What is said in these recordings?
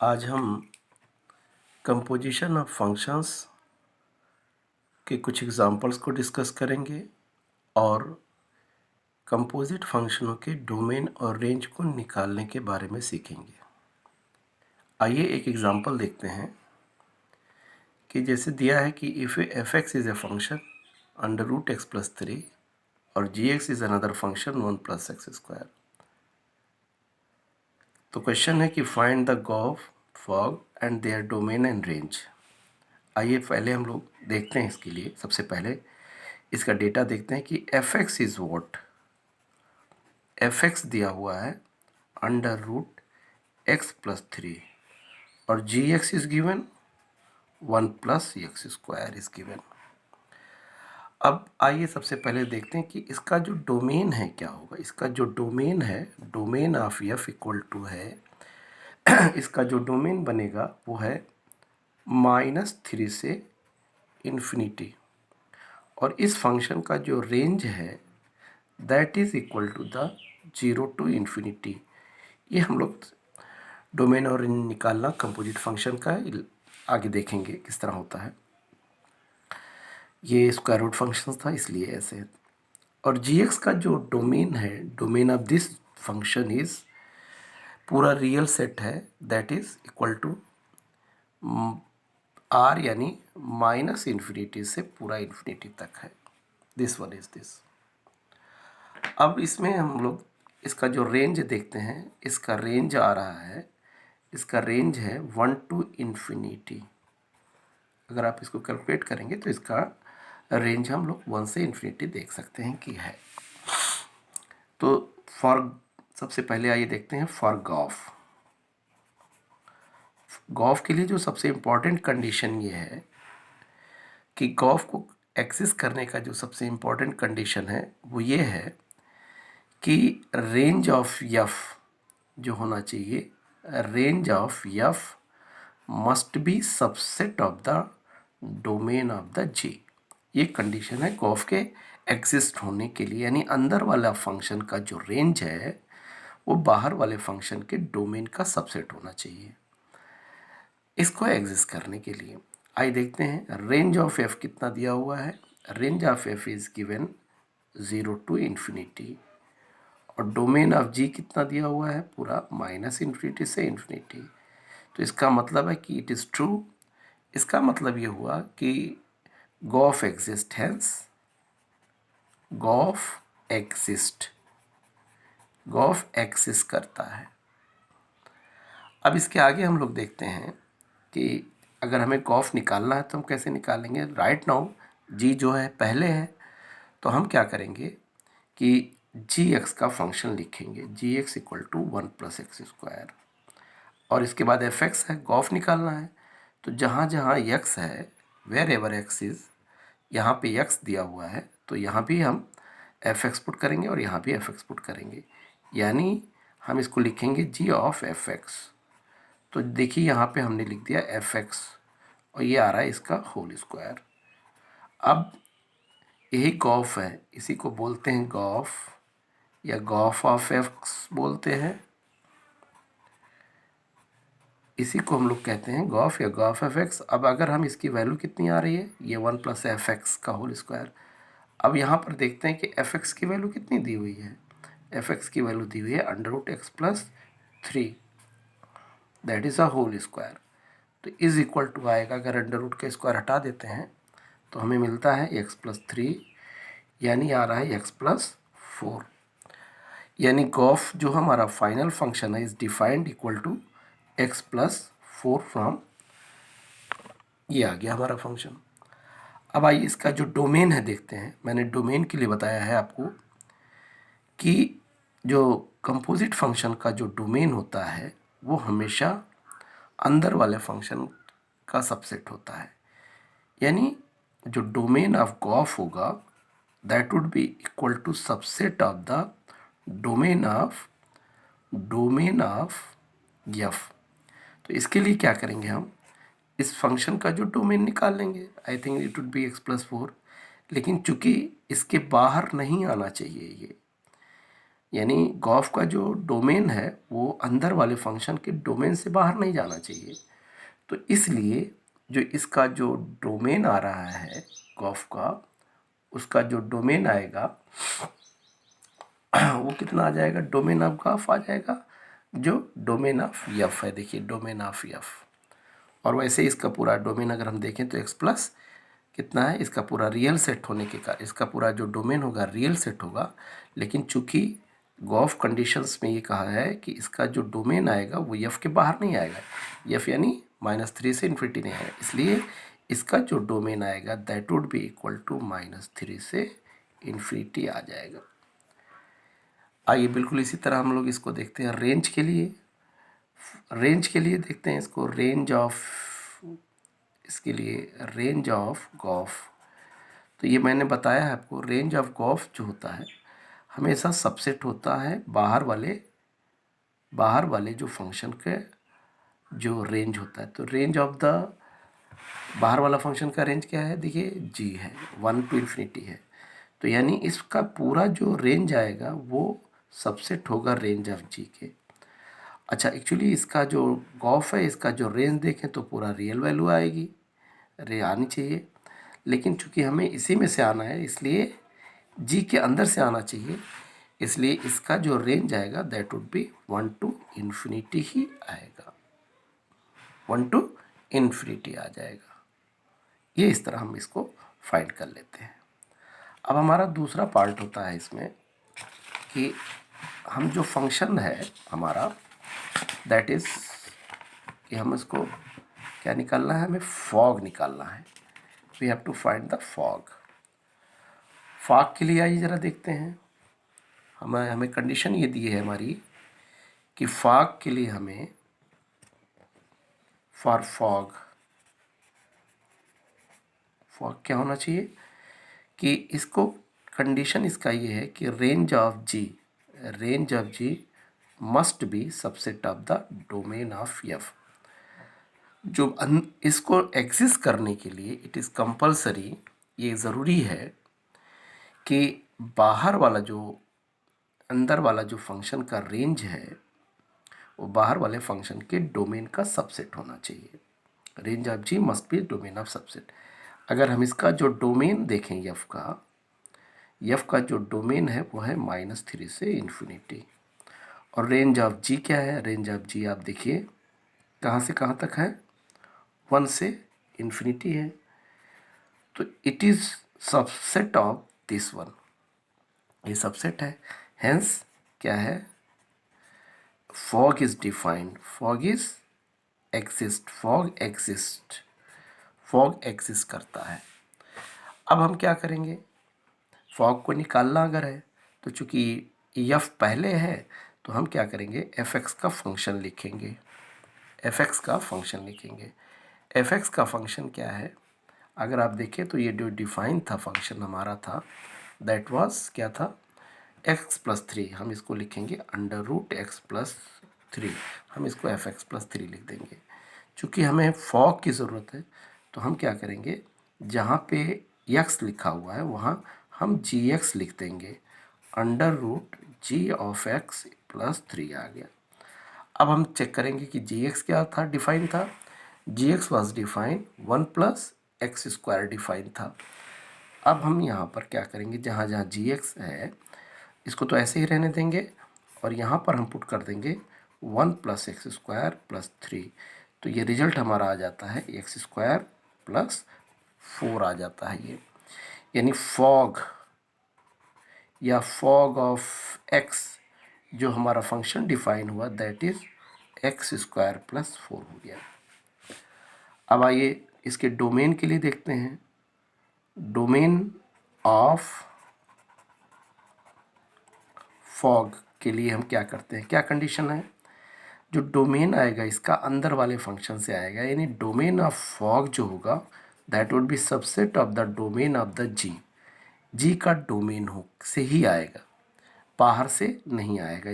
आज हम composition of functions के कुछ एग्जांपल्स को डिस्कस करेंगे और कंपोजिट फंक्शनों के डोमेन और रेंज को निकालने के बारे में सीखेंगे। आइए एक एग्जांपल देखते हैं कि जैसे दिया है कि if f x is a function under root x plus 3 और g x is another function 1 plus x square. तो क्वेश्चन है कि find the gof, fog and their domain and range. आइए पहले हम लोग देखते हैं इसके लिए। सबसे पहले इसका डेटा देखते हैं कि f x is what. F x दिया हुआ है अंडर रूट एक्स प्लस 3 और g x is given 1 plus x square is given. अब आइए सबसे पहले देखते हैं कि इसका जो डोमेन है क्या होगा। इसका जो डोमेन है, domain of F equal to है इसका जो डोमेन बनेगा वो है -3 से इन्फिनिटी, और इस फंक्शन का जो रेंज है that is equal to the 0 to infinity. ये हम लोग डोमेन और रेंज निकालना कंपोजिट फंक्शन का आगे देखेंगे किस तरह होता है। ये स्क्वायर रूट फंक्शन था इसलिए ऐसे। और जी एक्स का जो डोमेन है, domain of this function is पूरा रियल सेट है that is equal to R, यानी -इन्फिनिटी से पूरा इन्फिनिटी तक है। This one is this. अब इसमें हम लोग इसका जो रेंज देखते हैं, इसका रेंज आ रहा है, इसका रेंज है 1 टू इन्फिनिटी। अगर आप इसको कैलकुलेट करेंगे तो इसका रेंज हम लोग 1 से इन्फिनिटी देख सकते हैं कि है। तो फॉर सबसे पहले आइए देखते हैं फॉर गॉफ। गॉफ के लिए जो सबसे इम्पॉर्टेंट कंडीशन ये है कि गॉफ को एक्सेस करने का जो सबसे इम्पॉर्टेंट कंडीशन है वो ये है कि रेंज ऑफ एफ जो होना चाहिए, range of f must be subset of the domain of the g. ये कंडीशन है गॉफ के एग्जिस्ट होने के लिए, यानी अंदर वाला फंक्शन का जो रेंज है वो बाहर वाले फंक्शन के डोमेन का सबसेट होना चाहिए इसको एग्जिस्ट करने के लिए। आइए देखते हैं रेंज ऑफ एफ कितना दिया हुआ है। Range of F is given 0 to infinity, और डोमेन ऑफ जी कितना दिया हुआ है, पूरा -इन्फिनिटी से इन्फिनिटी। तो इसका मतलब है कि इट इज़ ट्रू। इसका मतलब ये हुआ कि g of f exist, hence g of f exist, g of f exist करता है। अब इसके आगे हम लोग देखते हैं कि अगर हमें गॉफ निकालना है तो हम कैसे निकालेंगे। राइट नाउ जी जो है पहले है, तो हम क्या करेंगे कि जी एक्स का फंक्शन लिखेंगे, g x equal to 1 plus x square, और इसके बाद एफ एक्स है, गॉफ निकालना है। तो जहाँ जहाँ एक्स है, वेर एवर एक्स इज़, यहाँ पे एक्स दिया हुआ है तो यहाँ भी हम एफ एक्स पुट करेंगे और यहाँ भी एफ एक्स पुट करेंगे, यानी हम इसको लिखेंगे जी ऑफ एफ एक्स। तो देखिए यहाँ पे हमने लिख दिया एफ एक्स और ये आ रहा है इसका होल स्क्वायर। अब यही गॉफ है, इसी को बोलते हैं गॉफ या गॉफ ऑफ एक्स बोलते हैं। इसी को हम लोग कहते हैं गॉफ या गॉफ एफ एक्स। अब अगर हम इसकी वैल्यू कितनी आ रही है, ये 1 प्लस एफ एक्स का होल स्क्वायर। अब यहाँ पर देखते हैं कि एफ एक्स की वैल्यू कितनी दी हुई है। एफ एक्स की वैल्यू दी हुई है under root x plus 3, that is a whole square. तो इज़ इक्वल टू आएगा, अगर अंडर रूट का स्क्वायर हटा देते हैं तो हमें मिलता है एक्स प्लस 3, यानी आ रहा है एक्स प्लस 4। यानी गॉफ जो हमारा फाइनल फंक्शन है is defined equal to X plus 4 from, ये आ गया हमारा फंक्शन। अब आइए इसका जो डोमेन है देखते हैं। मैंने डोमेन के लिए बताया है आपको कि जो कंपोजिट फंक्शन का जो डोमेन होता है वो हमेशा अंदर वाले फंक्शन का सबसेट होता है, यानी जो डोमेन ऑफ गॉफ होगा that would be equal to subset of the domain of F. तो इसके लिए क्या करेंगे, हम इस फंक्शन का जो डोमेन निकाल लेंगे। I think it would be x plus 4, लेकिन चूंकि इसके बाहर नहीं आना चाहिए, यानी गॉफ का जो डोमेन है वो अंदर वाले फंक्शन के डोमेन से बाहर नहीं जाना चाहिए। तो इसलिए जो इसका जो डोमेन आ रहा है गॉफ का, उसका जो डोमेन आएगा वो कितना आ जाएगा, डोमेन ऑफ गॉफ आ जाएगा, जो डोमेन ऑफ यफ है। देखिए डोमेन ऑफ यफ, और वैसे इसका पूरा डोमेन अगर हम देखें तो एक्स प्लस कितना है, इसका पूरा रियल सेट होने के कारण इसका पूरा जो डोमेन होगा रियल सेट होगा। लेकिन चूंकि गॉफ कंडीशंस में ये कहा है कि इसका जो डोमेन आएगा वो यफ के बाहर नहीं आएगा, यफ यानी -3 से इन्फिनिटी नहीं आएगा, इसलिए इसका जो डोमेन आएगा that would be equal to -3 से इन्फिनिटी आ जाएगा। आइए बिल्कुल इसी तरह हम लोग इसको देखते हैं रेंज के लिए। रेंज के लिए देखते हैं इसको, रेंज ऑफ, इसके लिए रेंज ऑफ गॉफ। तो ये मैंने बताया है आपको, रेंज ऑफ गॉफ जो होता है हमेशा सबसेट होता है बाहर वाले जो फंक्शन के जो रेंज होता है। तो रेंज ऑफ द बाहर वाला फंक्शन का रेंज क्या है, देखिए जी है, 1 to इन्फिनिटी है। तो यानी इसका पूरा जो रेंज आएगा वो सबसेट होगा रेंज ऑफ जी के। अच्छा, एक्चुअली इसका जो गॉफ है इसका जो रेंज देखें तो पूरा रियल वैल्यू आएगी, रे आनी चाहिए, लेकिन चूंकि हमें इसी में से आना है इसलिए जी के अंदर से आना चाहिए, इसलिए इसका जो रेंज आएगा that would be 1 to infinity ही आएगा, 1 to इन्फिनिटी आ जाएगा। ये इस तरह हम इसको फाइंड कर लेते हैं। अब हमारा दूसरा पार्ट होता है इसमें कि हम जो फंक्शन है हमारा दैट इज़ कि हम इसको क्या निकालना है, हमें फॉग निकालना है। We have to find the f of g. F of g के लिए आइए ज़रा देखते हैं, हमें कंडीशन ये दी है हमारी कि फॉग के लिए हमें फॉर फॉग क्या होना चाहिए कि इसको कंडीशन इसका ये है कि range of G must be subset of the domain of F. जो इसको एग्जिस्ट करने के लिए इट इज़ कंपलसरी, ये ज़रूरी है कि बाहर वाला जो अंदर वाला जो फंक्शन का रेंज है वो बाहर वाले फंक्शन के डोमेन का सबसेट होना चाहिए। Range of G must be domain of subset. अगर हम इसका जो डोमेन देखें यफ का जो डोमेन है वो है -3 से इन्फिनिटी, और रेंज ऑफ जी क्या है, रेंज ऑफ जी आप देखिए कहाँ से कहाँ तक है, 1 से इन्फिनिटी है। तो it is subset of this one, ये सबसेट है। हेंस क्या है, fog is defined, fog exist करता है। अब हम क्या करेंगे, फॉग को निकालना अगर है तो चूंकि यफ पहले है तो हम क्या करेंगे, एफ एक्स का फंक्शन लिखेंगे। एफ एक्स का फंक्शन क्या है, अगर आप देखें तो ये जो डिफाइन था फंक्शन हमारा था दैट वाज क्या था, x+3, हम इसको लिखेंगे √x+3, हम इसको fx+3 लिख देंगे। चूँकि हमें फॉग की ज़रूरत है तो हम क्या करेंगे, जहाँ पे x लिखा हुआ है वहाँ हम gx लिख देंगे, √g(x+3) आ गया। अब हम चेक करेंगे कि gx क्या था, डिफाइन था, gx was define 1+x² define था। अब हम यहाँ पर क्या करेंगे, जहाँ जहाँ gx है इसको तो ऐसे ही रहने देंगे और यहाँ पर हम पुट कर देंगे 1+x² + 3। तो ये रिजल्ट हमारा आ जाता है x² + 4 आ जाता है ये, यानी फॉग या फॉग ऑफ x जो हमारा फंक्शन डिफाइन हुआ दैट इज़ x² + 4 हो गया। अब आइए इसके डोमेन के लिए देखते हैं। डोमेन ऑफ फॉग के लिए हम क्या करते हैं, क्या कंडीशन है, जो डोमेन आएगा इसका अंदर वाले फंक्शन से आएगा, यानी डोमेन ऑफ फॉग जो होगा that would be subset of the domain of the g का डोमेन हो से ही आएगा, बाहर से नहीं आएगा।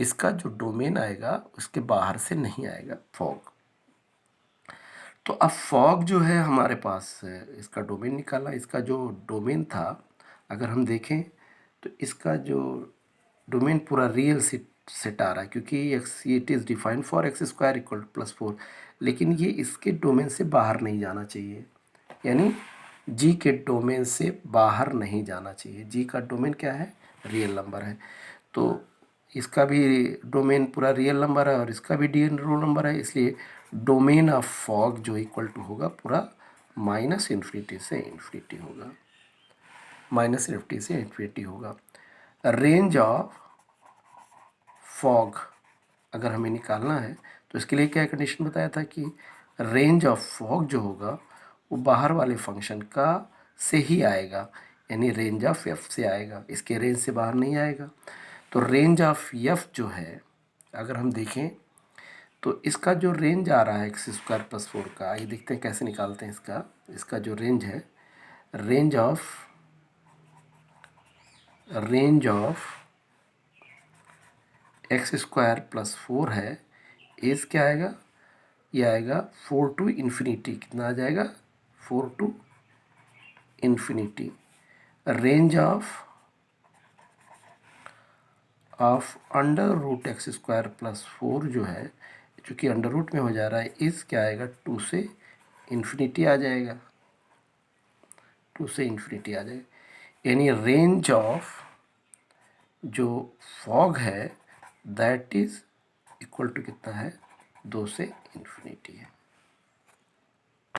इसका जो डोमेन आएगा उसके बाहर से नहीं आएगा फॉग। तो अब फॉग जो है हमारे पास इसका डोमेन निकाला, इसका जो डोमेन था अगर हम देखें तो इसका जो डोमेन पूरा रियल सेट आ रहा है क्योंकि X it is defined for X square equal to +4, लेकिन ये इसके डोमेन से बाहर नहीं जाना चाहिए, यानी जी के डोमेन से बाहर नहीं जाना चाहिए। जी का डोमेन क्या है? रियल नंबर है। तो इसका भी डोमेन पूरा रियल नंबर है और इसका भी रियल नंबर है, इसलिए डोमेन ऑफ फॉग जो इक्वल टू होगा पूरा -∞ से इन्फिनिटी होगा, -∞ से इन्फिनिटी होगा। रेंज ऑफ फॉग अगर हमें निकालना है तो इसके लिए क्या कंडीशन बताया था कि रेंज ऑफ फॉग जो होगा वो बाहर वाले फंक्शन का से ही आएगा, यानी रेंज ऑफ एफ से आएगा, इसके रेंज से बाहर नहीं आएगा। तो रेंज ऑफ एफ जो है अगर हम देखें तो इसका जो रेंज आ रहा है x² + 4 का, आइए देखते हैं कैसे निकालते हैं इसका जो रेंज है, रेंज ऑफ x² + 4 है, एज क्या आएगा? ये आएगा 4 to इन्फिनिटी। कितना आ जाएगा? 4 to infinity. Range of √x² + 4 जो है, चूँकि अंडर रूट में हो जा रहा है, इस क्या आएगा? 2 से इन्फिनिटी आ जाएगा, 2 से इन्फिनिटी आ जाएगा, यानी रेंज ऑफ जो फॉग है दैट इज इक्वल टू कितना है? 2 से इन्फिनिटी है।